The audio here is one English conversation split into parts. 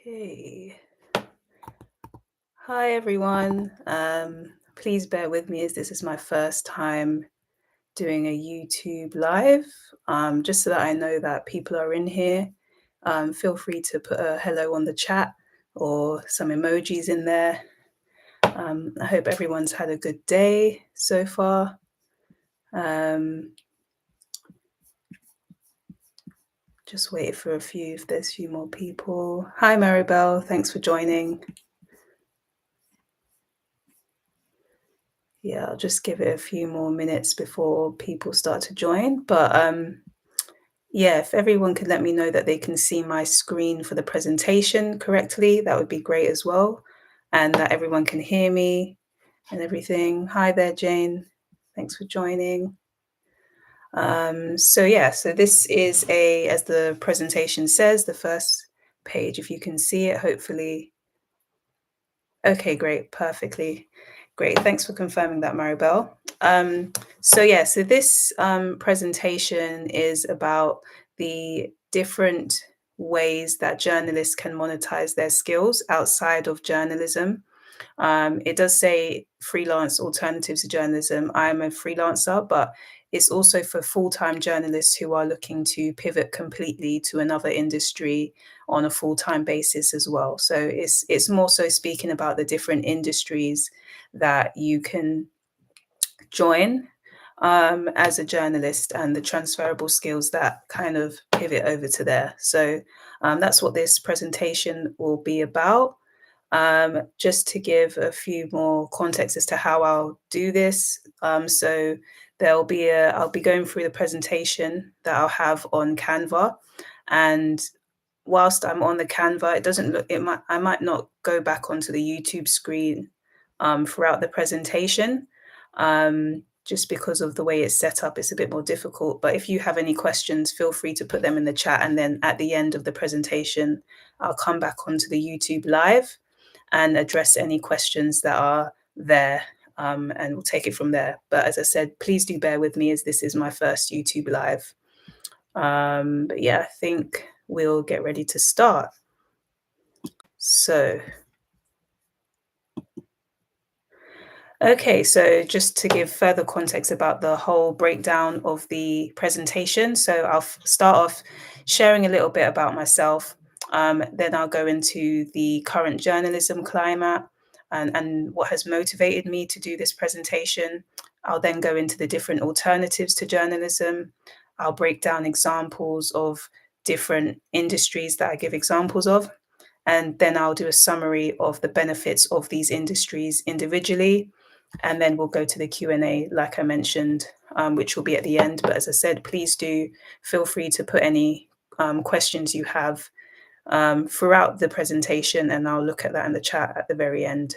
Okay. Hi, everyone. Please bear with me as this is my first time doing a YouTube live. Just so that I know that people are in here, feel free to put a hello on the chat or some emojis in there. I hope everyone's had a good day so far. Just wait for if there's a few more people. Hi, Maribel. Thanks for joining. Yeah, I'll just give it a few more minutes before people start to join. But yeah, if everyone could let me know that they can see my screen for the presentation correctly, that would be great as well. And that everyone can hear me and everything. Hi there, Jane. Thanks for joining. So this is as the presentation says, the first page, if you can see it, hopefully. Okay, great. Perfectly. Great. Thanks for confirming that, Maribel. So this presentation is about the different ways that journalists can monetize their skills outside of journalism. It does say freelance alternatives to journalism. I'm a freelancer, but it's also for full-time journalists who are looking to pivot completely to another industry on a full-time basis as well. So it's more so speaking about the different industries that you can join as a journalist and the transferable skills that kind of pivot over to there. So that's what this presentation will be about. Just to give a few more context as to how I'll do this. So I'll be going through the presentation that I'll have on Canva, and whilst I'm on the Canva, I might not go back onto the YouTube screen throughout the presentation. Just because of the way it's set up, it's a bit more difficult. But if you have any questions, feel free to put them in the chat. And then at the end of the presentation, I'll come back onto the YouTube live and address any questions that are there, and we'll take it from there. But as I said, please do bear with me as this is my first YouTube live. But yeah, I think we'll get ready to start. Okay, so just to give further context about the whole breakdown of the presentation. So I'll start off sharing a little bit about myself. Then I'll go into the current journalism climate and what has motivated me to do this presentation. I'll then go into the different alternatives to journalism. I'll break down examples of different industries that I give examples of. And then I'll do a summary of the benefits of these industries individually, and then we'll go to the Q&A, like I mentioned, which will be at the end. But as I said, please do feel free to put any questions you have throughout the presentation, and I'll look at that in the chat at the very end.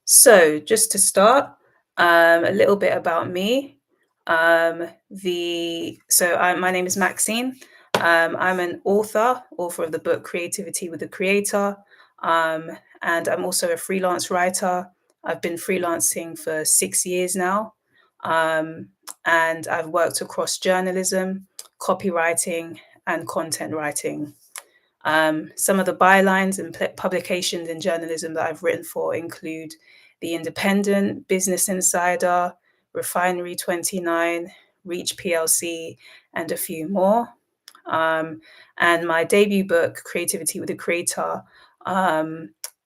So just to start, a little bit about me. My name is Maxine. I'm an author of the book Creativity with the Creator. And I'm also a freelance writer. I've been freelancing for 6 years now. And I've worked across journalism, copywriting, and content writing. Some of the bylines and publications in journalism that I've written for include The Independent, Business Insider, Refinery 29, Reach PLC, and a few more. And my debut book, Creativity with a Creator,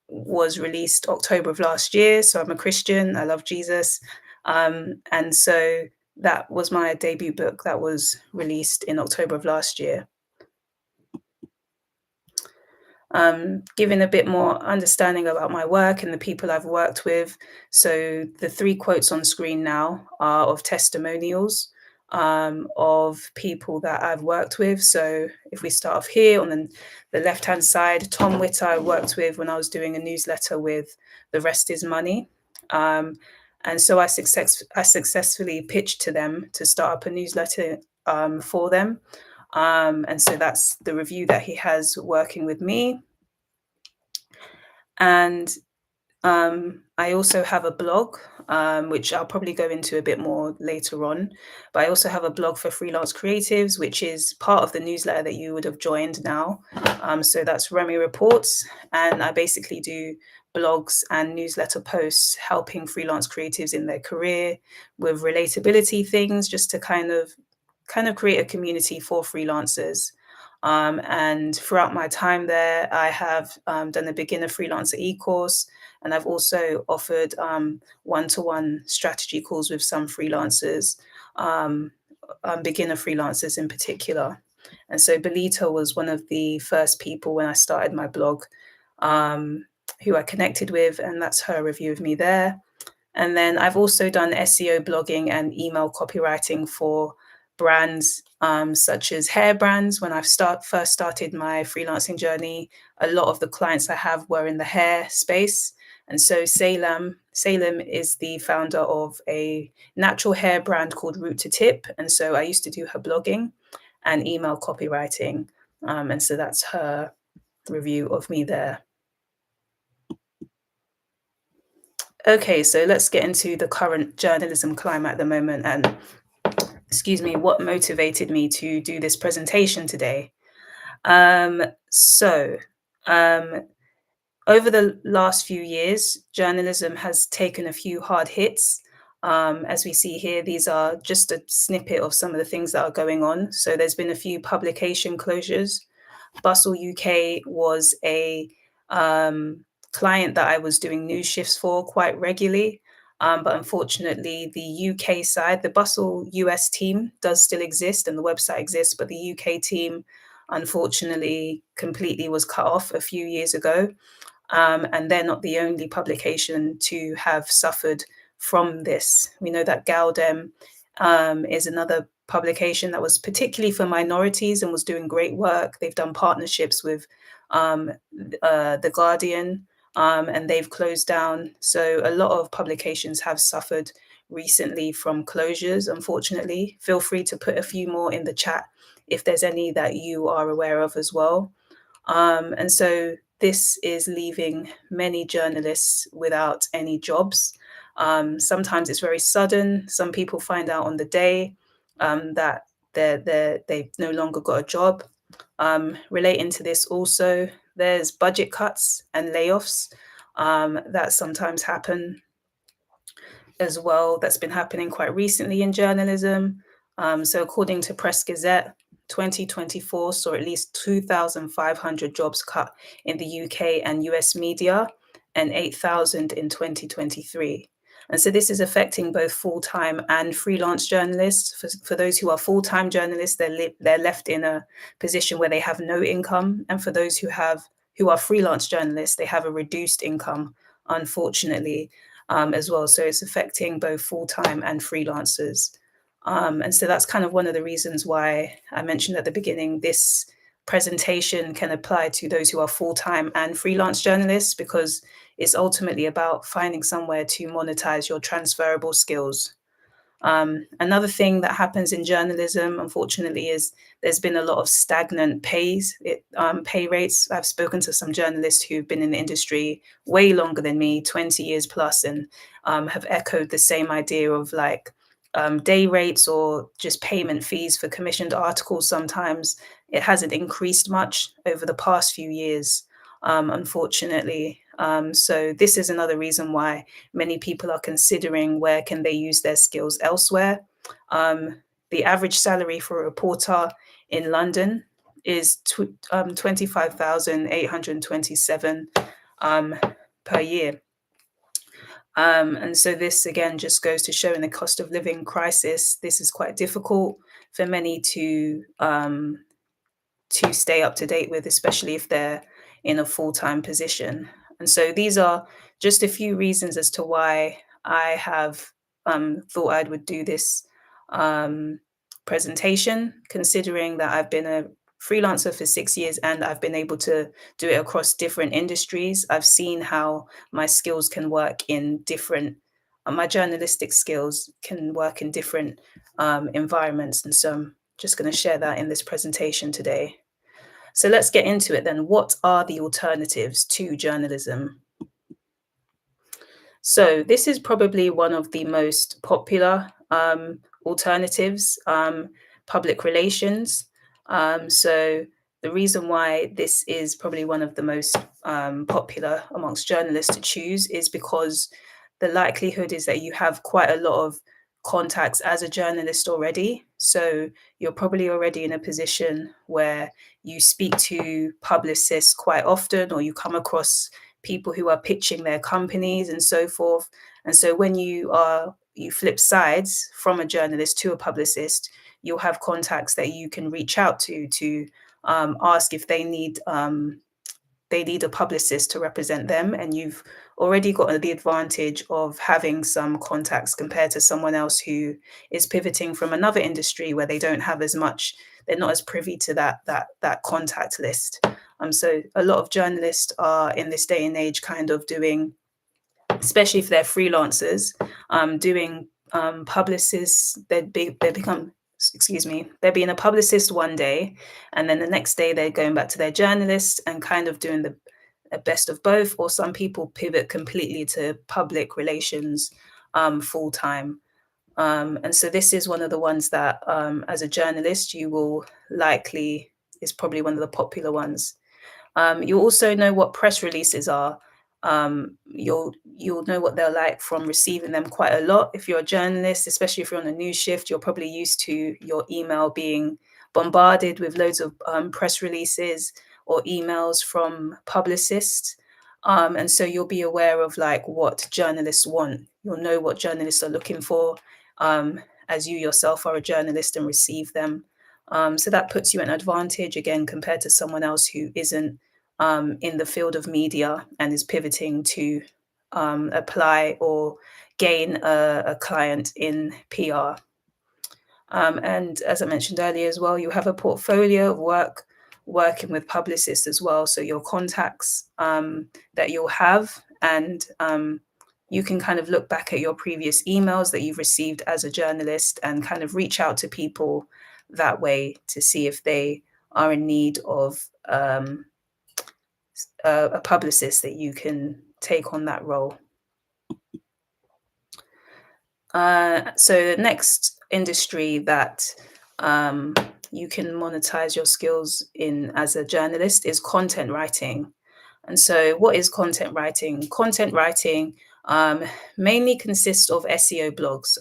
was released October of last year. So I'm a Christian. I love Jesus. And so that was my debut book that was released in October of last year. Giving a bit more understanding about my work and the people I've worked with. So the 3 quotes on screen now are of testimonials of people that I've worked with. So if we start off here on the left-hand side, Tom Witter I worked with when I was doing a newsletter with The Rest Is Money. And so I successfully pitched to them to start up a newsletter for them. And so that's the review that he has working with me. And I also have a blog, which I'll probably go into a bit more later on. But I also have a blog for freelance creatives, which is part of the newsletter that you would have joined now. So that's Remy Reports. And I basically do blogs and newsletter posts helping freelance creatives in their career with relatability things, just to kind of create a community for freelancers. And throughout my time there, I have done a beginner freelancer e-course, and I've also offered one-to-one strategy calls with some freelancers, um, beginner freelancers in particular. And so Belita was one of the first people when I started my blog, um, who I connected with, and that's her review of me there. And then I've also done SEO blogging and email copywriting for brands, such as hair brands. When first started my freelancing journey, a lot of the clients I have were in the hair space. And so Salem is the founder of a natural hair brand called Root to Tip. And so I used to do her blogging and email copywriting. And so that's her review of me there. Okay, so let's get into the current journalism climate at the moment and, excuse me, what motivated me to do this presentation today. Um, so, um, Over the last few years, journalism has taken a few hard hits. As we see here, these are just a snippet of some of the things that are going on. So there's been a few publication closures. Bustle UK was a client that I was doing news shifts for quite regularly. But unfortunately, the UK side, the Bustle US team does still exist and the website exists, but the UK team unfortunately completely was cut off a few years ago. And they're not the only publication to have suffered from this. We know that Galdem is another publication that was particularly for minorities and was doing great work. They've done partnerships with The Guardian, and they've closed down. So a lot of publications have suffered recently from closures, unfortunately. Feel free to put a few more in the chat if there's any that you are aware of as well. And so this is leaving many journalists without any jobs. Sometimes it's very sudden. Some people find out on the day that they've no longer got a job. Relating to this also, there's budget cuts and layoffs that sometimes happen as well. That's been happening quite recently in journalism. So according to Press Gazette, 2024 saw at least 2,500 jobs cut in the UK and US media, and 8,000 in 2023. And so this is affecting both full-time and freelance journalists. For those who are full-time journalists, they're left in a position where they have no income. And for those who are freelance journalists, they have a reduced income, unfortunately, as well. So it's affecting both full-time and freelancers. And so that's kind of one of the reasons why I mentioned at the beginning this presentation can apply to those who are full-time and freelance journalists, because it's ultimately about finding somewhere to monetize your transferable skills. Another thing that happens in journalism, unfortunately, is there's been a lot of stagnant pay rates. I've spoken to some journalists who've been in the industry way longer than me, 20 years plus, and have echoed the same idea of like day rates or just payment fees for commissioned articles. Sometimes it hasn't increased much over the past few years, unfortunately. So this is another reason why many people are considering where can they use their skills elsewhere. Um, the average salary for a reporter in London is 25,827 per year. And so this again just goes to show in the cost of living crisis, this is quite difficult for many to stay up to date with, especially if they're in a full-time position. And so these are just a few reasons as to why I have thought I would do this um, presentation, considering that I've been a freelancer for 6 years and I've been able to do it across different industries. I've seen how my skills can work in different, my journalistic skills can work in different environments. And so I'm just going to share that in this presentation today. So let's get into it then. What are the alternatives to journalism? So this is probably one of the most popular alternatives, public relations. So the reason why this is probably one of the most popular amongst journalists to choose is because the likelihood is that you have quite a lot of contacts as a journalist already. So you're probably already in a position where you speak to publicists quite often, or you come across people who are pitching their companies and so forth. And so when you flip sides from a journalist to a publicist, you'll have contacts that you can reach out to ask if they need a publicist to represent them, and you've already got the advantage of having some contacts compared to someone else who is pivoting from another industry where they don't have as much, they're not as privy to that contact list. So a lot of journalists are in this day and age kind of doing, especially if they're freelancers, doing publicists. They become, excuse me, they're being a publicist one day, and then the next day they're going back to their journalist and kind of doing the best of both. Or some people pivot completely to public relations full time. And so this is one of the ones that, as a journalist, you will likely is probably one of the popular ones. You also know what press releases are. You'll know what they're like from receiving them quite a lot. If you're a journalist, especially if you're on a news shift, you're probably used to your email being bombarded with loads of press releases or emails from publicists. And so you'll be aware of like what journalists want. You'll know what journalists are looking for, as you yourself are a journalist and receive them. So that puts you at an advantage again compared to someone else who isn't in the field of media and is pivoting to apply or gain a client in PR. And as I mentioned earlier as well, you have a portfolio of work working with publicists as well. So your contacts that you'll have, and you can kind of look back at your previous emails that you've received as a journalist and kind of reach out to people that way to see if they are in need of a publicist that you can take on that role. So the next industry that you can monetize your skills in as a journalist is content writing. And so, what is content writing? Content writing mainly consists of SEO blogs.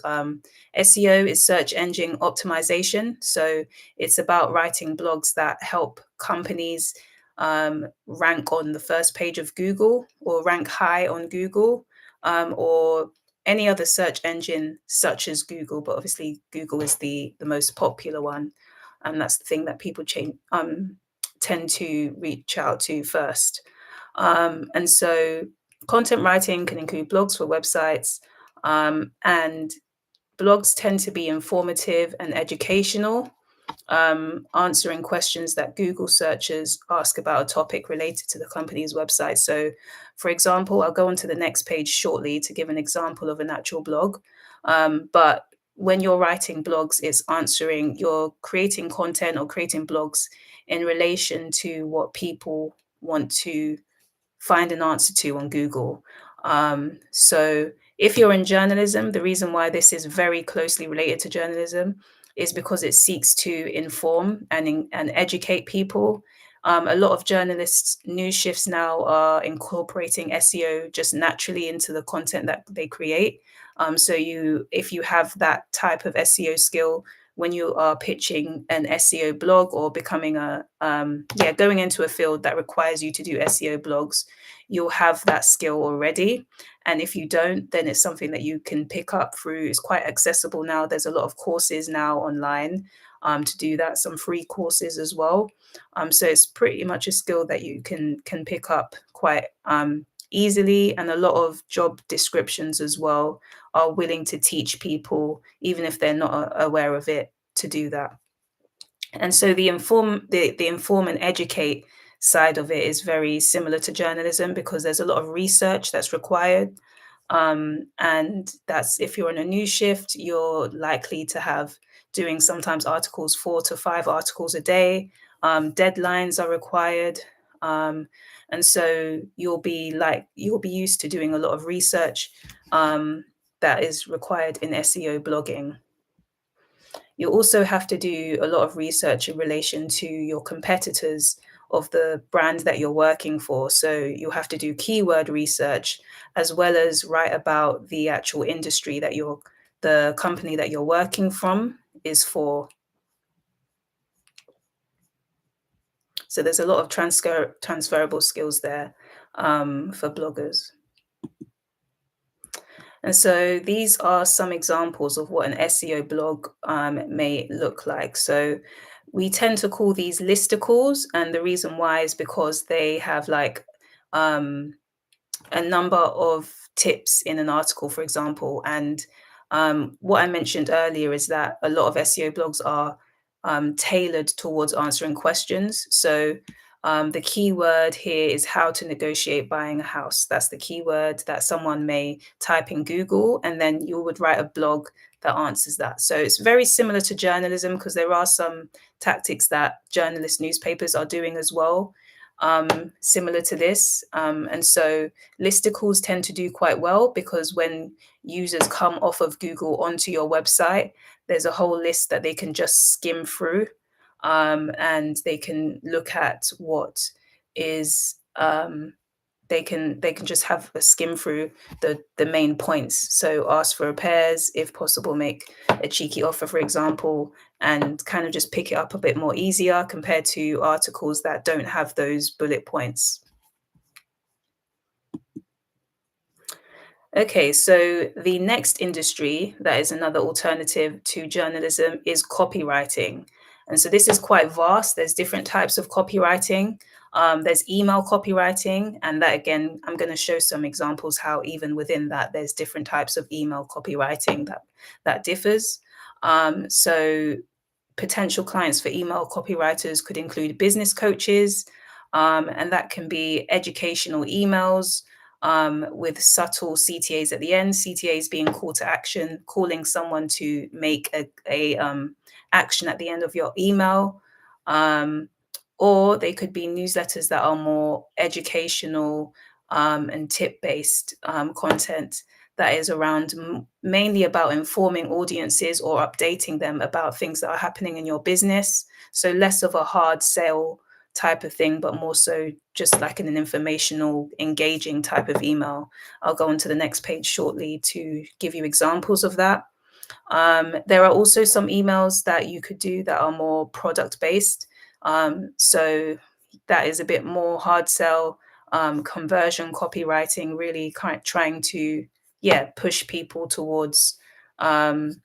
SEO is search engine optimization. So, it's about writing blogs that help companies rank on the first page of Google, or rank high on Google, or any other search engine such as Google. But obviously, Google is the most popular one. And that's the thing that people tend to reach out to first. And so content writing can include blogs for websites, and blogs tend to be informative and educational, answering questions that Google searchers ask about a topic related to the company's website. So, for example, I'll go on to the next page shortly to give an example of an actual blog. But when you're writing blogs, you're creating content or creating blogs in relation to what people want to find an answer to on Google. So if you're in journalism, the reason why this is very closely related to journalism is because it seeks to inform and educate people. A lot of journalists' news shifts now are incorporating SEO just naturally into the content that they create. So if you have that type of SEO skill when you are pitching an SEO blog or becoming going into a field that requires you to do SEO blogs, you'll have that skill already. And if you don't, then it's something that you can pick up through. It's quite accessible now. There's a lot of courses now online to do that, some free courses as well. So it's pretty much a skill that you can pick up quite easily. And a lot of job descriptions as well are willing to teach people, even if they're not aware of it, to do that. And so the inform and educate side of it is very similar to journalism, because there's a lot of research that's required. And that's, if you're on a news shift, you're likely to have doing sometimes articles, 4 to 5 articles a day. Deadlines are required. And so you'll be used to doing a lot of research that is required in SEO blogging. You also have to do a lot of research in relation to your competitors of the brand that you're working for. So you'll have to do keyword research as well as write about the actual industry that the company that you're working from is for. So there's a lot of transferable skills there for bloggers. And so these are some examples of what an SEO blog may look like. So we tend to call these listicles, and the reason why is because they have like um, a number of tips in an article, for example. And what I mentioned earlier is that a lot of SEO blogs are tailored towards answering questions. So the keyword here is how to negotiate buying a house. That's the keyword that someone may type in Google, and then you would write a blog that answers that. So it's very similar to journalism because there are some tactics that journalist newspapers are doing as well, similar to this. And so listicles tend to do quite well because when users come off of Google onto your website, there's a whole list that they can just skim through, and they can look at what is they can just have a skim through the main points. So ask for repairs, if possible, make a cheeky offer, for example, and kind of just pick it up a bit more easier compared to articles that don't have those bullet points. Okay, so the next industry that is another alternative to journalism is copywriting. And so this is quite vast. There's different types of copywriting. There's email copywriting, and that again, I'm going to show some examples how even within that there's different types of email copywriting that differs. So potential clients for email copywriters could include business coaches, and that can be educational emails with subtle CTAs at the end. CTAs being call to action, calling someone to make a action at the end of your email. Or they could be newsletters that are more educational and tip based content that is around mainly about informing audiences or updating them about things that are happening in your business. So less of a hard sell type of thing, but more so just like an informational, engaging type of email. I'll go on to the next page shortly to give you examples of that. There are also some emails that you could do that are more product based. So that is a bit more hard sell, conversion copywriting, really kind of trying to, yeah, push people towards um,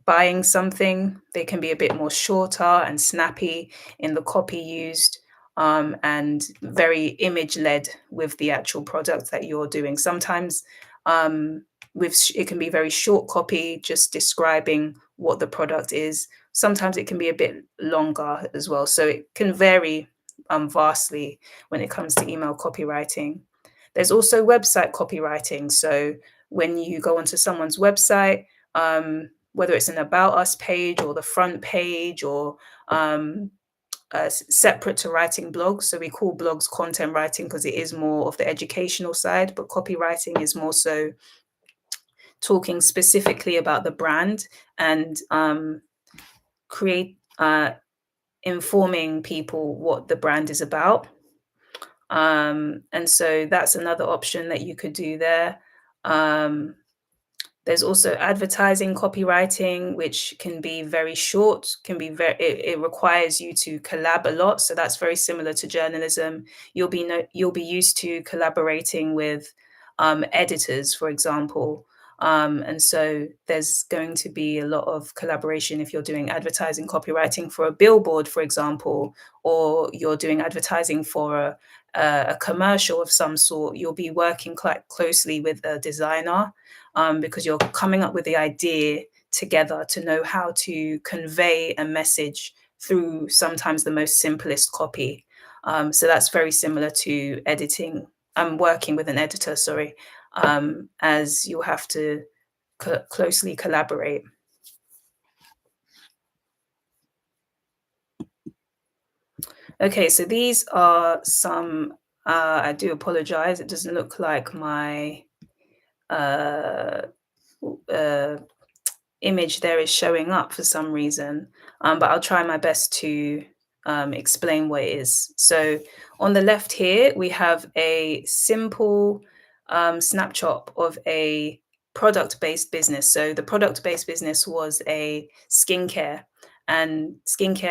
buying something. They can be a bit more shorter and snappy in the copy used, and very image led with the actual product that you're doing. Sometimes it can be very short copy, just describing what the product is. Sometimes it can be a bit longer as well. So it can vary vastly when it comes to email copywriting. There's also website copywriting. So when you go onto someone's website, whether it's an about us page or the front page or separate to writing blogs. So we call blogs content writing because it is more of the educational side, but copywriting is more so talking specifically about the brand and create informing people what the brand is about. And so that's another option that you could do there. Um, There's also advertising copywriting, which can be very short, it requires you to collab a lot. So that's very similar to journalism. You'll be used to collaborating with editors, for example. And so there's going to be a lot of collaboration if you're doing advertising copywriting for a billboard, for example, or you're doing advertising for a commercial of some sort. You'll be working quite closely with a designer because you're coming up with the idea together to know how to convey a message through sometimes the most simplest copy. So that's very similar to editing. I'm working with an editor, sorry, as you have to closely collaborate. Okay, so these are some, I do apologize. It doesn't look like my uh, uh, image there is showing up for some reason, but I'll try my best to explain what it is. So on the left here, we have a simple snapshot of a product-based business. So the product-based business was a skincare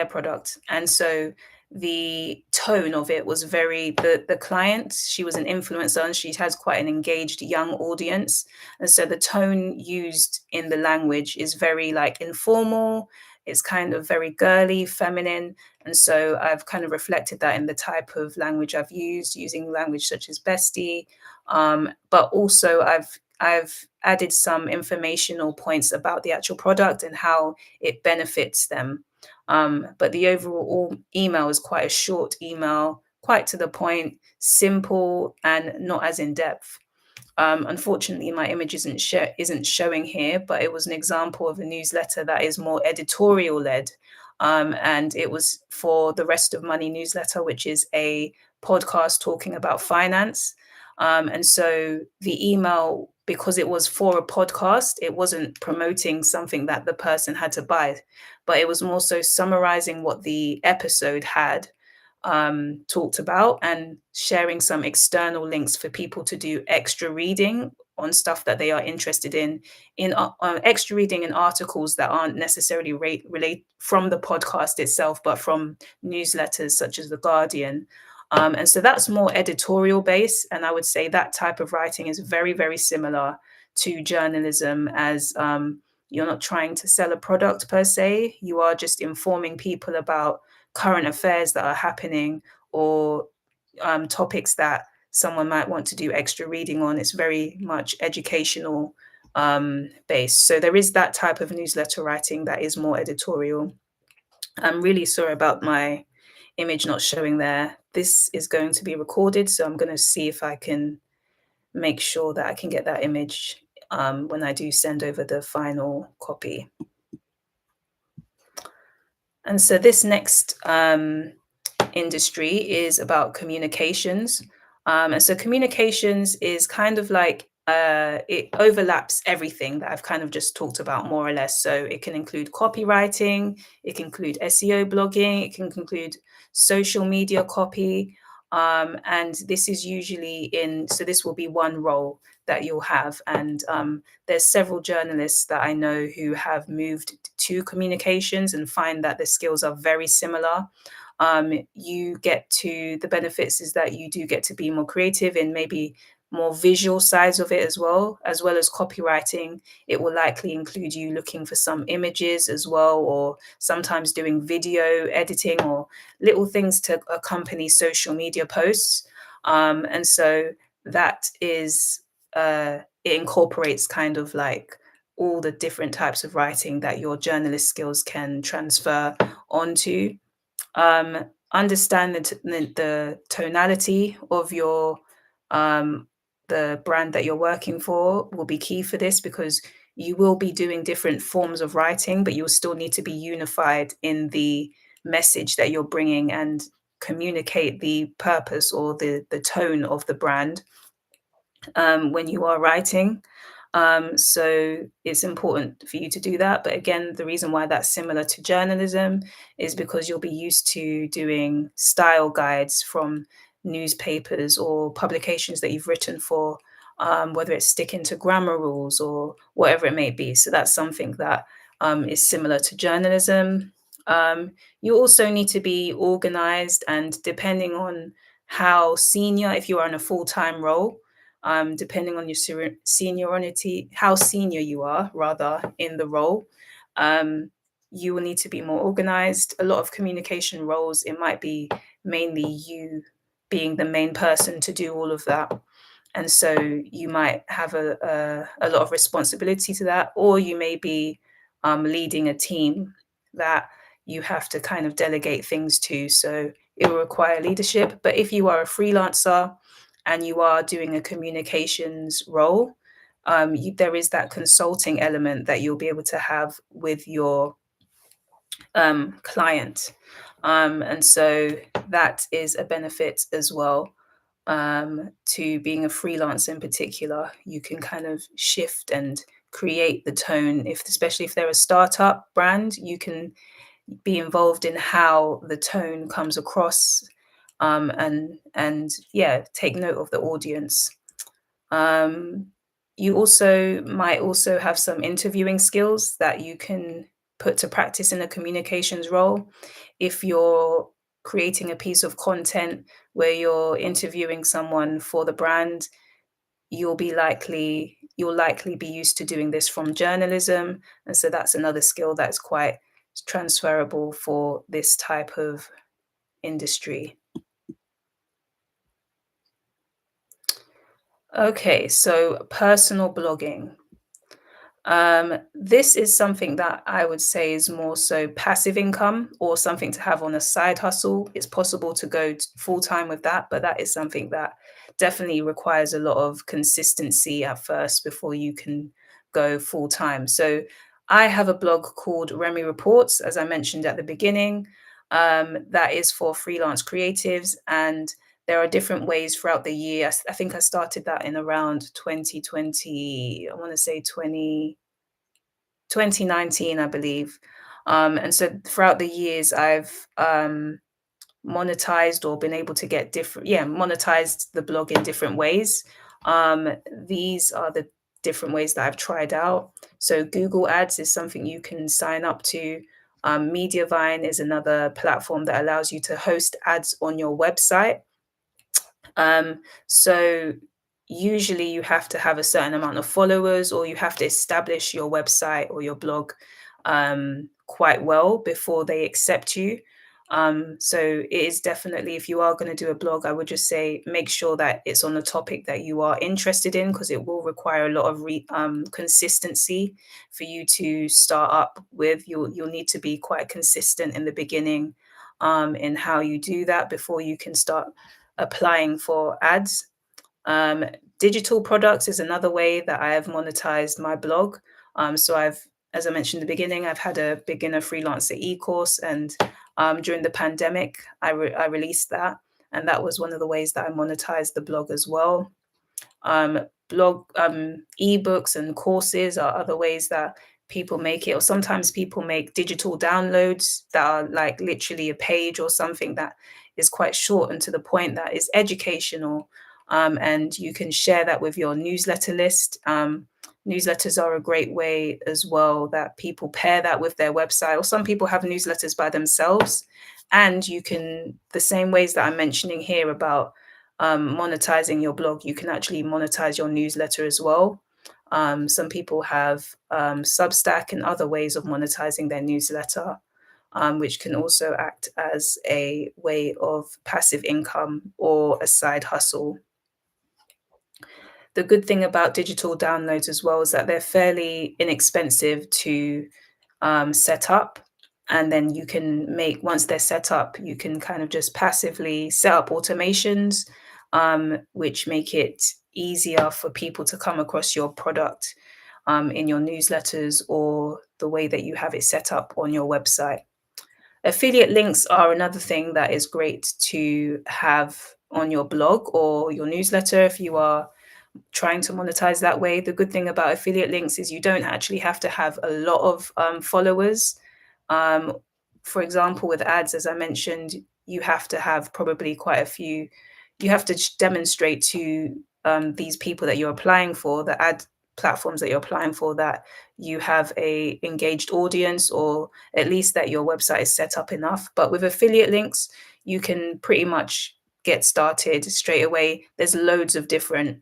product, and so the tone of it was very the client. She was an influencer, and she has quite an engaged young audience, and so the tone used in the language is very like informal. It's kind of very girly, feminine. And so I've kind of reflected that in the type of language I've used, using language such as bestie. But also I've added some informational points about the actual product and how it benefits them. But the overall email is quite a short email, quite to the point, simple, and not as in depth. Unfortunately, my image isn't showing here, but it was an example of a newsletter that is more editorial led, and it was for the Rest of Money newsletter, which is a podcast talking about finance. And so the email, because it was for a podcast, it wasn't promoting something that the person had to buy, but it was more so summarizing what the episode had talked about, and sharing some external links for people to do extra reading on stuff that they are interested in extra reading in articles that aren't necessarily relate from the podcast itself, but from newsletters such as The Guardian. And so that's more editorial based. And I would say that type of writing is very, very similar to journalism, as you're not trying to sell a product per se. You are just informing people about current affairs that are happening, or topics that someone might want to do extra reading on. It's very much educational based. So there is that type of newsletter writing that is more editorial. I'm really sorry about my image not showing there. This is going to be recorded, so I'm going to see if I can make sure that I can get that image when I do send over the final copy. And so this next industry is about communications. And so communications is kind of like it overlaps everything that I've kind of just talked about, more or less. So it can include copywriting, it can include SEO blogging, it can include social media copy. And this is usually so this will be one role that you'll have. And there's several journalists that I know who have moved to communications and find that the skills are very similar. You get to the benefits is that you do get to be more creative in maybe more visual sides of it, as well as copywriting. It will likely include you looking for some images as well, or sometimes doing video editing or little things to accompany social media posts. And so that is it incorporates kind of like all the different types of writing that your journalist skills can transfer onto. Understand the tonality of your the brand that you're working for will be key for this, because you will be doing different forms of writing, but you'll still need to be unified in the message that you're bringing and communicate the purpose or the tone of the brand when you are writing. So it's important for you to do that. But again, the reason why that's similar to journalism is because you'll be used to doing style guides from newspapers or publications that you've written for, whether it's sticking to grammar rules or whatever it may be. So that's something that is similar to journalism. You also need to be organized, and depending on how senior, if you are in a full-time role, depending on your seniority, how senior you are, rather, in the role. Um, you will need to be more organized. A lot of communication roles, it might be mainly you being the main person to do all of that. And so you might have a lot of responsibility to that, or you may be leading a team that you have to kind of delegate things to. So it will require leadership. But if you are a freelancer and you are doing a communications role, there is that consulting element that you'll be able to have with your client. And so that is a benefit as well, to being a freelancer in particular. You can kind of shift and create the tone. If especially if they're a startup brand, you can be involved in how the tone comes across, and yeah, take note of the audience. Um, you also might also have some interviewing skills that you can put to practice in a communications role. If you're creating a piece of content where you're interviewing someone for the brand, you'll likely be used to doing this from journalism, and so that's another skill that's quite transferable for this type of industry. Okay, so personal blogging. This is something that I would say is more so passive income or something to have on a side hustle. It's possible to go full time with that, but that is something that definitely requires a lot of consistency at first before you can go full time. So I have a blog called Remy Reports, as I mentioned at the beginning. That is for freelance creatives, and there are different ways throughout the year. I think I started that in around 2020, I want to say 2019, I believe. And so throughout the years, I've monetized or been able to get different, yeah, monetized the blog in different ways. Um, these are the different ways that I've tried out. So Google Ads is something you can sign up to. Mediavine is another platform that allows you to host ads on your website. So usually you have to have a certain amount of followers, or you have to establish your website or your blog quite well before they accept you. So it is definitely, if you are going to do a blog, I would just say make sure that it's on a topic that you are interested in, because it will require a lot of consistency for you to start up with. You'll need to be quite consistent in the beginning, in how you do that before you can start applying for ads. Um, Digital products is another way that I have monetized my blog. So as I mentioned in the beginning, I've had a beginner freelancer e-course, and during the pandemic, I released that, and that was one of the ways that I monetized the blog as well. Blog ebooks and courses are other ways that people make it, or sometimes people make digital downloads that are like literally a page or something that is quite short and to the point, that is educational, and you can share that with your newsletter list. Newsletters are a great way as well, that people pair that with their website, or some people have newsletters by themselves, and you can, the same ways that I'm mentioning here about monetizing your blog, you can actually monetize your newsletter as well. Some people have Substack and other ways of monetizing their newsletter, which can also act as a way of passive income or a side hustle. The good thing about digital downloads as well is that they're fairly inexpensive to set up. And then you can make, once they're set up, you can kind of just passively set up automations, which make it easier for people to come across your product in your newsletters or the way that you have it set up on your website. Affiliate links are another thing that is great to have on your blog or your newsletter if you are trying to monetize that way. The good thing about affiliate links is you don't actually have to have a lot of followers. Um, for example, with ads, as I mentioned, you have to have probably quite a few. You have to demonstrate to these people that you're applying for, the ad platforms that you're applying for, that you have a engaged audience, or at least that your website is set up enough. But with affiliate links, you can pretty much get started straight away. There's loads of different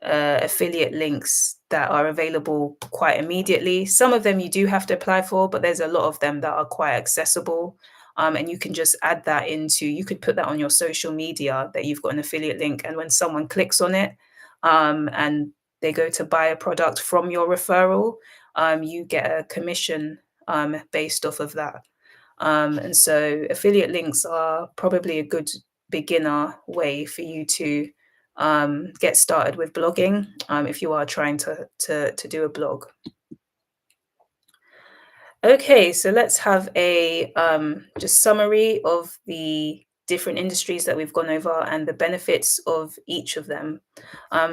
affiliate links that are available quite immediately. Some of them you do have to apply for, but there's a lot of them that are quite accessible. And you can just add that into, you could put that on your social media that you've got an affiliate link. And when someone clicks on it and they go to buy a product from your referral, you get a commission based off of that. And so affiliate links are probably a good beginner way for you to get started with blogging, if you are trying to do a blog. Okay, so let's have a just summary of the different industries that we've gone over and the benefits of each of them.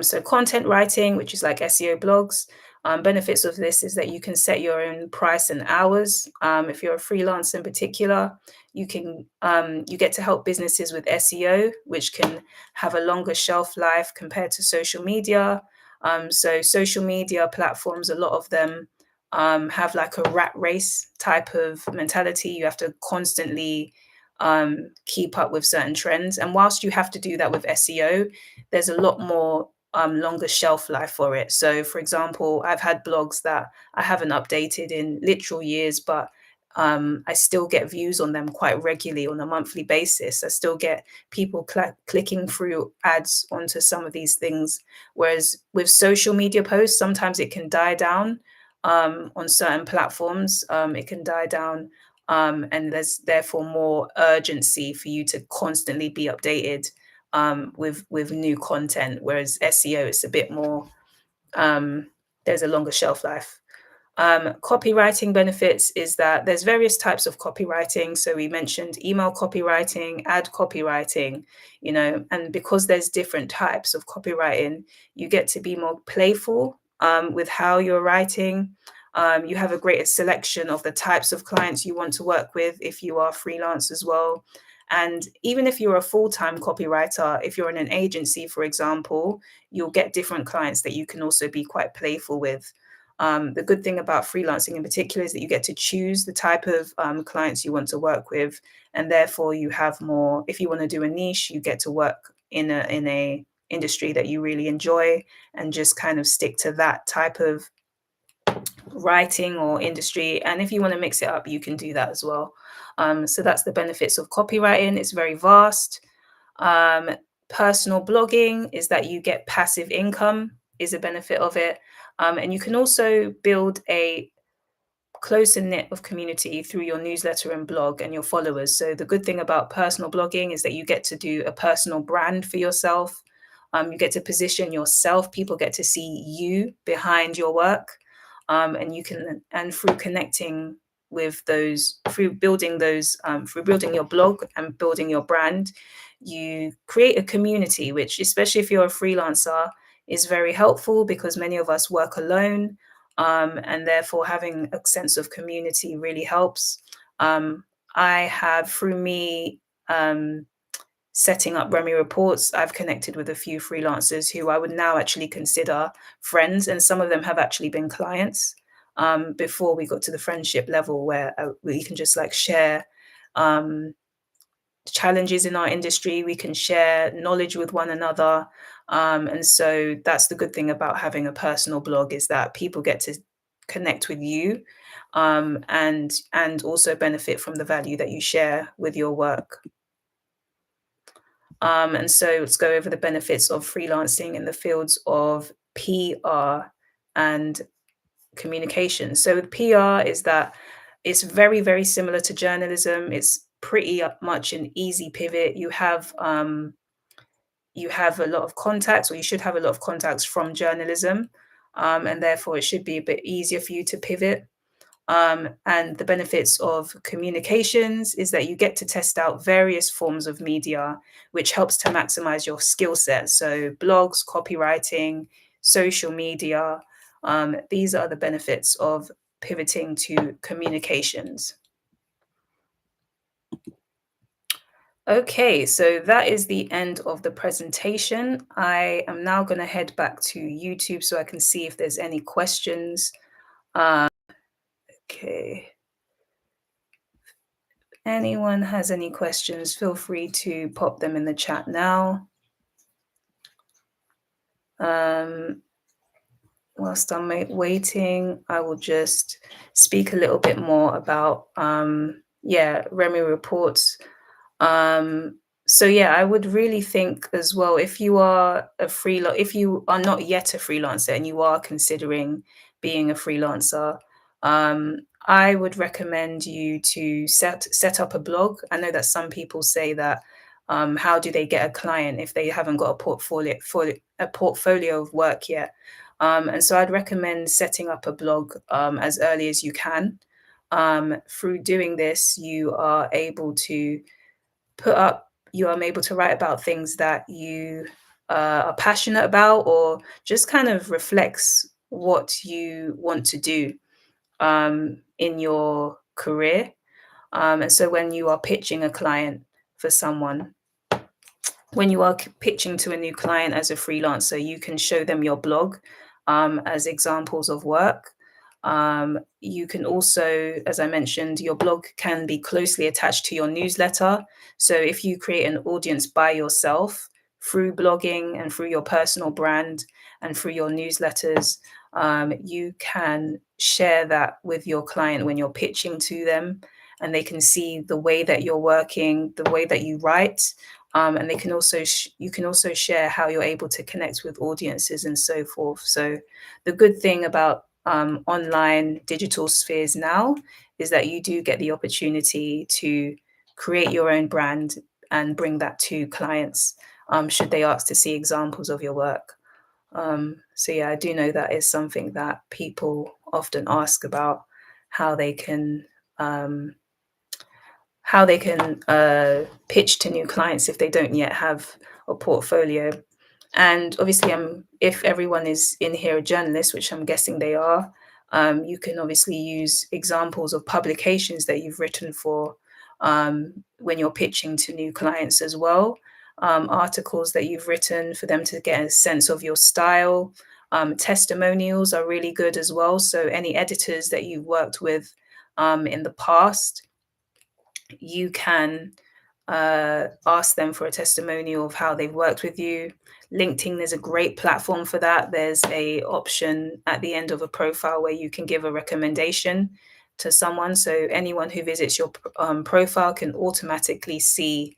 So, content writing, which is like SEO blogs, benefits of this is that you can set your own price and hours. If you're a freelancer in particular, you get to help businesses with SEO, which can have a longer shelf life compared to social media. So, social media platforms, a lot of them have like a rat race type of mentality. You have to constantly keep up with certain trends. And whilst you have to do that with SEO, there's a lot more longer shelf life for it. So, for example, I've had blogs that I haven't updated in literal years, but I still get views on them quite regularly on a monthly basis. I still get people clicking through ads onto some of these things. Whereas with social media posts, sometimes it can die down on certain platforms. It can die down, and there's therefore more urgency for you to constantly be updated with new content. Whereas SEO, it's a bit more. There's a longer shelf life. Copywriting benefits is that there's various types of copywriting. So we mentioned email copywriting, ad copywriting, and because there's different types of copywriting, you get to be more playful with how you're writing. You have a greater selection of the types of clients you want to work with if you are freelance as well. And even if you're a full-time copywriter, if you're in an agency, for example, you'll get different clients that you can also be quite playful with. The good thing about freelancing in particular is that you get to choose the type of clients you want to work with, and therefore you have more. If you want to do a niche, you get to work in a industry that you really enjoy, and just kind of stick to that type of writing or industry. And if you want to mix it up, you can do that as well. So that's the benefits of copywriting. It's very vast. Um, Personal blogging is that you get passive income, is a benefit of it. And you can also build a closer knit of community through your newsletter and blog and your followers. So the good thing about personal blogging is that you get to do a personal brand for yourself. You get to position yourself. People get to see you behind your work, and you can, and through connecting with those, through building your blog and building your brand, you create a community, which, especially if you're a freelancer, is very helpful because many of us work alone, and therefore having a sense of community really helps. I have, through me setting up Remy reports, I've connected with a few freelancers who I would now actually consider friends, and some of them have actually been clients before we got to the friendship level where we can just like share um, challenges in our industry, we can share knowledge with one another. And so that's the good thing about having a personal blog, is that people get to connect with you, and also benefit from the value that you share with your work. And so let's go over the benefits of freelancing in the fields of PR and communication. So with PR is that it's very, very similar to journalism. It's pretty much an easy pivot. You have a lot of contacts, or you should have a lot of contacts from journalism, and therefore it should be a bit easier for you to pivot. And the benefits of communications is that you get to test out various forms of media, which helps to maximize your skill set. So, blogs, copywriting, social media, these are the benefits of pivoting to communications. Okay, so that is the end of the presentation. I am now going to head back to YouTube so I can see if there's any questions. Okay. Anyone has any questions, feel free to pop them in the chat now. Um, whilst I'm waiting, I will just speak a little bit more about, Remy reports. So yeah, I would really think as well, if you are if you are not yet a freelancer and you are considering being a freelancer, I would recommend you to set up a blog. I know that some people say that, how do they get a client if they haven't got a portfolio of work yet? And so I'd recommend setting up a blog as early as you can. Through doing this, you are able to write about things that you are passionate about, or just kind of reflects what you want to do in your career. And so when you are pitching a client for someone, when you are pitching to a new client as a freelancer, you can show them your blog as examples of work. You can also, as I mentioned, your blog can be closely attached to your newsletter. So if you create an audience by yourself through blogging and through your personal brand and through your newsletters, you can share that with your client when you're pitching to them, and they can see the way that you're working, the way that you write, and they can also you can also share how you're able to connect with audiences and so forth. So the good thing about online digital spheres now is that you do get the opportunity to create your own brand and bring that to clients, should they ask to see examples of your work. So yeah, I do know that is something that people often ask about, how they can um, pitch to new clients if they don't yet have a portfolio. And obviously, if everyone is in here a journalist, which I'm guessing they are, you can obviously use examples of publications that you've written for when you're pitching to new clients as well. Articles that you've written for them to get a sense of your style. Testimonials are really good as well. So any editors that you've worked with in the past, you can ask them for a testimonial of how they've worked with you. LinkedIn is a great platform for that. There's a option at the end of a profile where you can give a recommendation to someone. So anyone who visits your profile can automatically see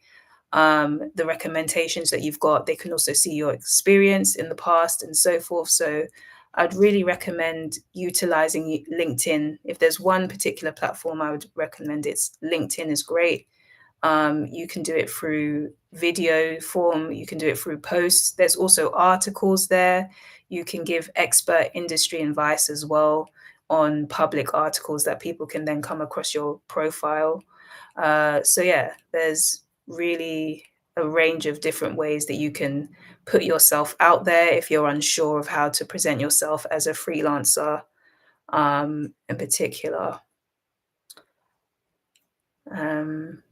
the recommendations that you've got. They can also see your experience in the past and so forth. So I'd really recommend utilizing LinkedIn. If there's one particular platform I would recommend, it's LinkedIn is great. You can do it through video form, you can do it through posts. There's also articles there. You can give expert industry advice as well on public articles that people can then come across your profile. So yeah, there's really a range of different ways that you can put yourself out there if you're unsure of how to present yourself as a freelancer in particular. Um,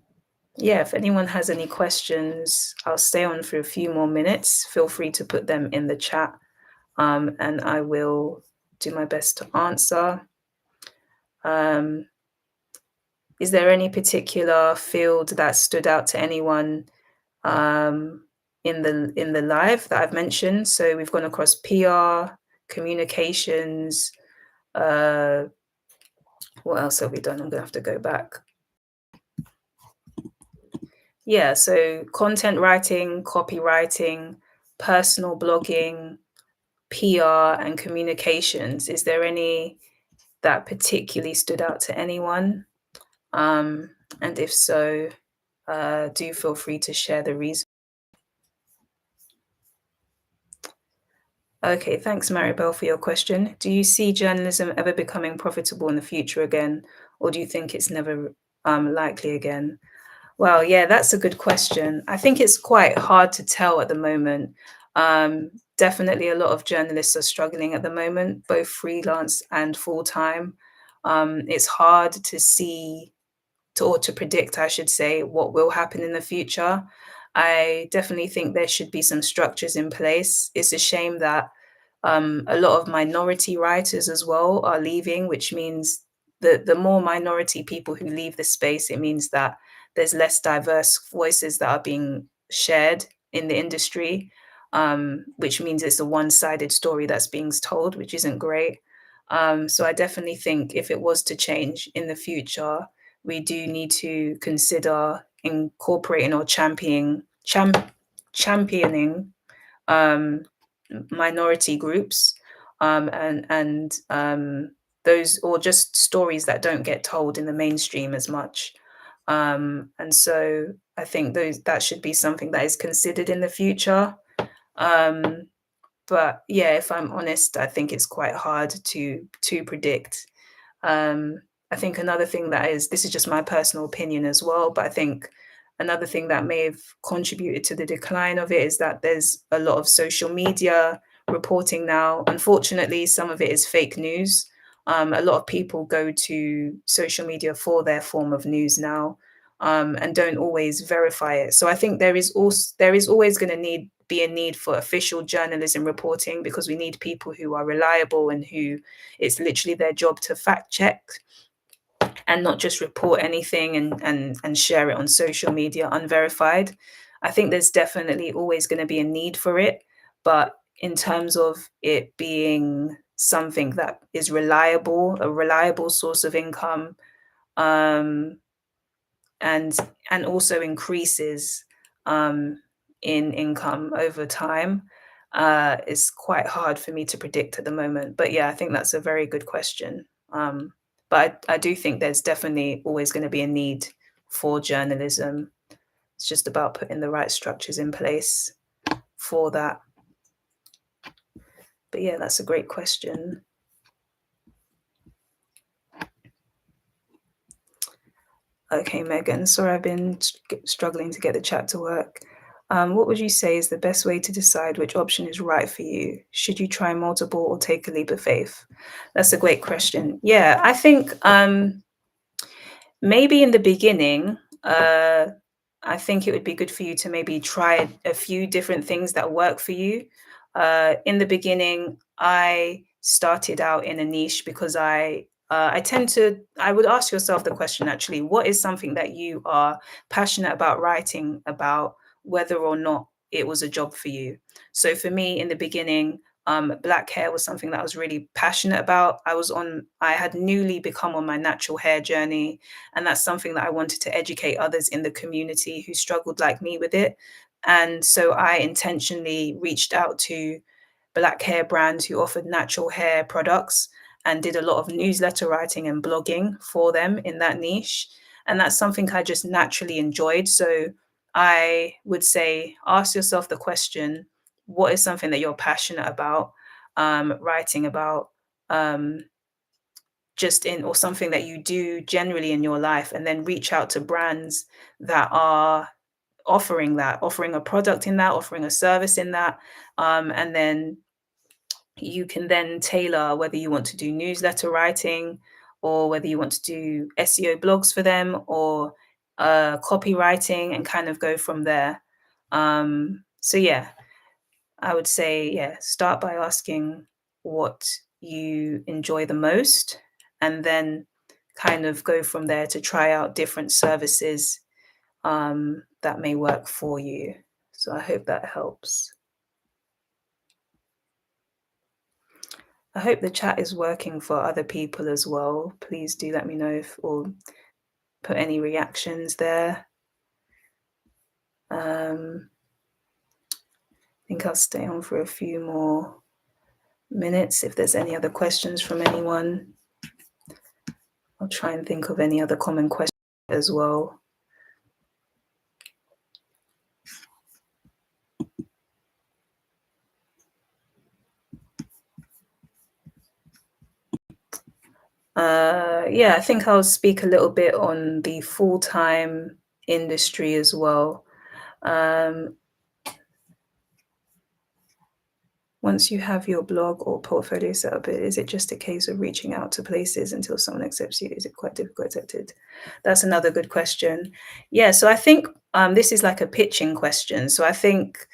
yeah, if anyone has any questions, I'll stay on for a few more minutes. Feel free to put them in the chat, and I will do my best to answer. Um, is there any particular field that stood out to anyone um, in the live that I've mentioned? So we've gone across PR, communications. Uh, what else have we done? I'm gonna have to go back. Yeah, so content writing, copywriting, personal blogging, PR, and communications. Is there any that particularly stood out to anyone? And if so, do feel free to share the reason. Okay, thanks, Maribel, for your question. Do you see journalism ever becoming profitable in the future again, or do you think it's never likely again? Well, yeah, that's a good question. I think it's quite hard to tell at the moment. Definitely, a lot of journalists are struggling at the moment, both freelance and full time. It's hard to see or to predict, I should say, what will happen in the future. I definitely think there should be some structures in place. It's a shame that a lot of minority writers as well are leaving, which means the more minority people who leave the space, it means that there's less diverse voices that are being shared in the industry, which means it's a one-sided story that's being told, which isn't great. So I definitely think if it was to change in the future, we do need to consider incorporating or championing um, minority groups, and those, or just stories that don't get told in the mainstream as much. And so I think that should be something that is considered in the future. Um, but yeah, if I'm honest, I think it's quite hard to predict. Um, I think another thing that is, this is just my personal opinion as well, but I think another thing that may have contributed to the decline of it is that there's a lot of social media reporting now. Unfortunately, some of it is fake news. A lot of people go to social media for their form of news now, and don't always verify it. So I think there is always going to be a need for official journalism reporting, because we need people who are reliable and who it's literally their job to fact check and not just report anything and share it on social media unverified. I think there's definitely always going to be a need for it, but in terms of it being something that is reliable, a reliable source of income, um, and also increases in income over time, is quite hard for me to predict at the moment. But yeah, I think that's a very good question. But I do think there's definitely always going to be a need for journalism. It's just about putting the right structures in place for that. But yeah, that's a great question. Okay, Megan, sorry I've been struggling to get the chat to work. What would you say is the best way to decide which option is right for you? Should you try multiple or take a leap of faith? That's a great question. Yeah, I think maybe in the beginning, I think it would be good for you to maybe try a few different things that work for you. In the beginning, I started out in a niche because I would ask yourself the question actually, what is something that you are passionate about writing about, whether or not it was a job for you? So for me, in the beginning, black hair was something that I was really passionate about. I had newly become on my natural hair journey, and that's something that I wanted to educate others in the community who struggled like me with it. And so I intentionally reached out to black hair brands who offered natural hair products and did a lot of newsletter writing and blogging for them in that niche. And that's something I just naturally enjoyed. So I would say, ask yourself the question, what is something that you're passionate about writing about? Just in, or something that you do generally in your life, and then reach out to brands that are offering a product in that, offering a service in that, and then you can then tailor whether you want to do newsletter writing, or whether you want to do SEO blogs for them, or copywriting, and kind of go from there. So yeah, I would say, yeah, start by asking what you enjoy the most, and then kind of go from there to try out different services that may work for you. So I hope that helps. I hope the chat is working for other people as well. Please do let me know if, or put any reactions there. I think I'll stay on for a few more minutes if there's any other questions from anyone. I'll try and think of any other common questions as well. Yeah, I think I'll speak a little bit on the full-time industry as well. Um, Once you have your blog or portfolio set up, is it just a case of reaching out to places until someone accepts you? Is it quite difficult accepted? That's another good question. Yeah, so I think this is like a pitching question. So I think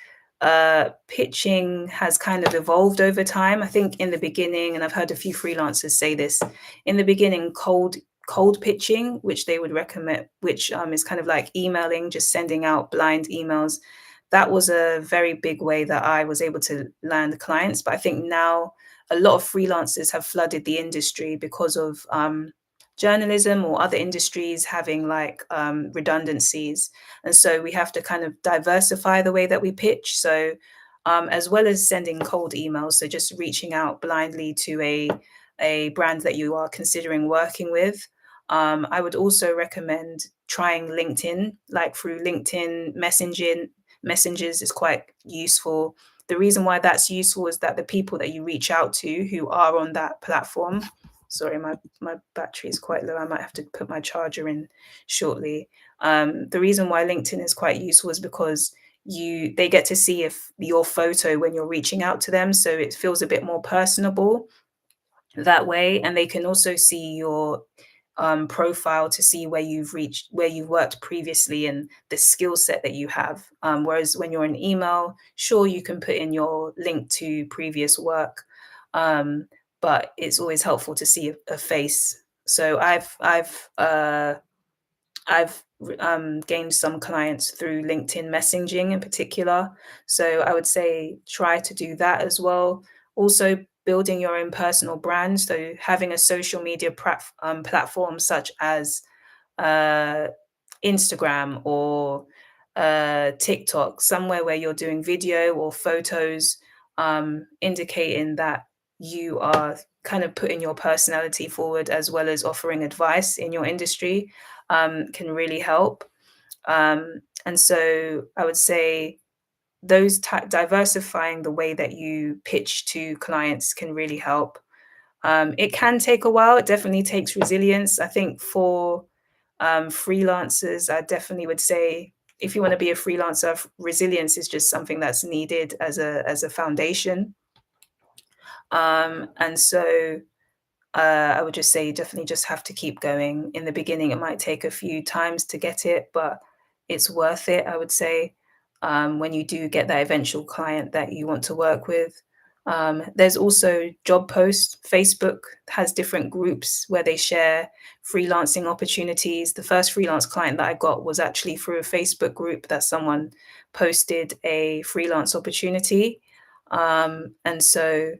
pitching has kind of evolved over time. I think in the beginning, and I've heard a few freelancers say this, in the beginning, cold pitching, which they would recommend, which is kind of like emailing, just sending out blind emails, that was a very big way that I was able to land clients. But I think now a lot of freelancers have flooded the industry because of journalism or other industries having like redundancies. And so we have to kind of diversify the way that we pitch. So as well as sending cold emails, so just reaching out blindly to a brand that you are considering working with, I would also recommend trying LinkedIn, like through LinkedIn messengers is quite useful. The reason why that's useful is that the people that you reach out to who are on that platform Sorry, my battery is quite low. I might have to put my charger in shortly. The reason why LinkedIn is quite useful is because they get to see if your photo when you're reaching out to them, so it feels a bit more personable that way, and they can also see your profile to see where you've reached, where you've worked previously, and the skill set that you have. Whereas when you're in email, sure, you can put in your link to previous work, um, but it's always helpful to see a face. So I've gained some clients through LinkedIn messaging in particular. So I would say try to do that as well. Also, building your own personal brand. So having a social media platform such as uh, Instagram or TikTok, somewhere where you're doing video or photos, indicating that you are kind of putting your personality forward as well as offering advice in your industry, can really help. And so I would say diversifying the way that you pitch to clients can really help. It can take a while. It definitely takes resilience. I think for freelancers, I definitely would say if you want to be a freelancer, resilience is just something that's needed as a foundation. And so I would just say you definitely just have to keep going. In the beginning, it might take a few times to get it, but it's worth it, I would say, when you do get that eventual client that you want to work with. There's also job posts. Facebook has different groups where they share freelancing opportunities. The first freelance client that I got was actually through a Facebook group that someone posted a freelance opportunity. And so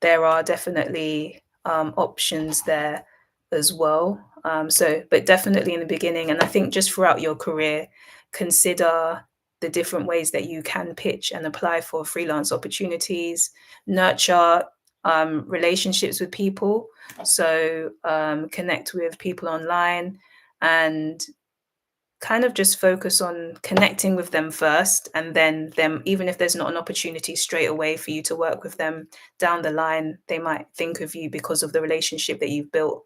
there are definitely options there as well. But definitely in the beginning, and I think just throughout your career, consider the different ways that you can pitch and apply for freelance opportunities, nurture relationships with people. So connect with people online and kind of just focus on connecting with them first, and then them, even if there's not an opportunity straight away for you to work with them down the line, they might think of you because of the relationship that you've built,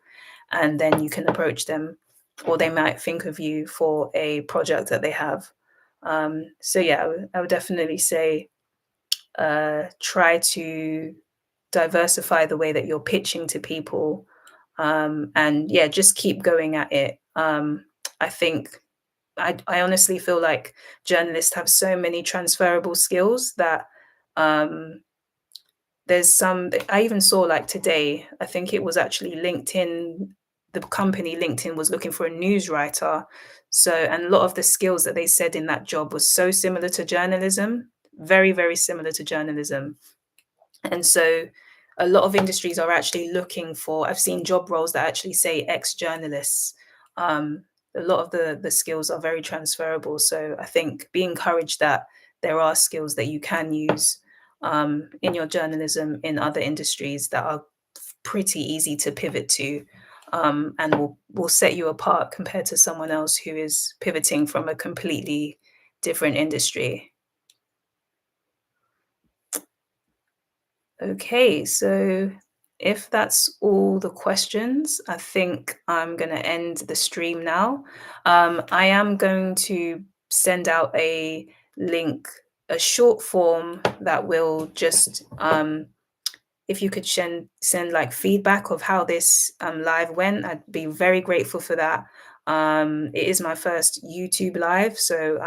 and then you can approach them, or they might think of you for a project that they have. So yeah, I would definitely say try to diversify the way that you're pitching to people, and yeah, just keep going at it. I think I honestly feel like journalists have so many transferable skills that um, there's some. I even saw like today, I think it was actually LinkedIn, the company LinkedIn was looking for a news writer. So, and a lot of the skills that they said in that job was so similar to journalism, very, very similar to journalism. And so a lot of industries are actually looking for, I've seen job roles that actually say ex-journalists. A lot of the skills are very transferable. So I think be encouraged that there are skills that you can use in your journalism in other industries that are pretty easy to pivot to, and will set you apart compared to someone else who is pivoting from a completely different industry. Okay, so if that's all the questions, I think I'm going to end the stream now. I am going to send out a link, a short form that will just, if you could send like feedback of how this live went, I'd be very grateful for that. It is my first YouTube live, so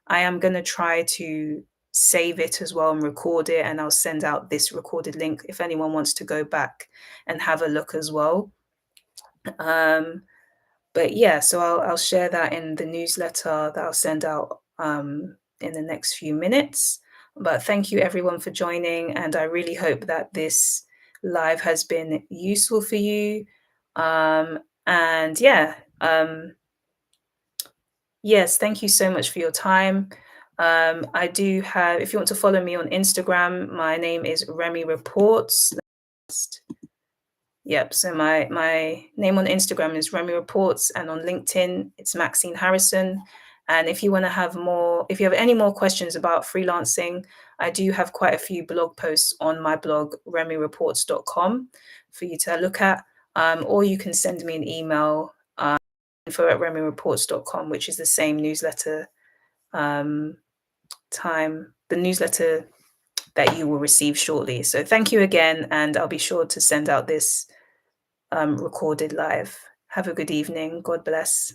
I am going to try to save it as well and record it, and I'll send out this recorded link if anyone wants to go back and have a look as well. Um, but yeah, so I'll share that in the newsletter that I'll send out in the next few minutes. But thank you everyone for joining, and I really hope that this live has been useful for you. And yeah, yes, thank you so much for your time. I do have, if you want to follow me on Instagram, my name is Remy Reports. Yep. So my name on Instagram is Remy Reports, and on LinkedIn it's Maxine Harrison. And if you want to have more, if you have any more questions about freelancing, I do have quite a few blog posts on my blog remyreports.com for you to look at. or you can send me an email, info@remyreports.com, which is the same newsletter time, the newsletter that you will receive shortly. So thank you again, and I'll be sure to send out this recorded live. Have a good evening. God bless.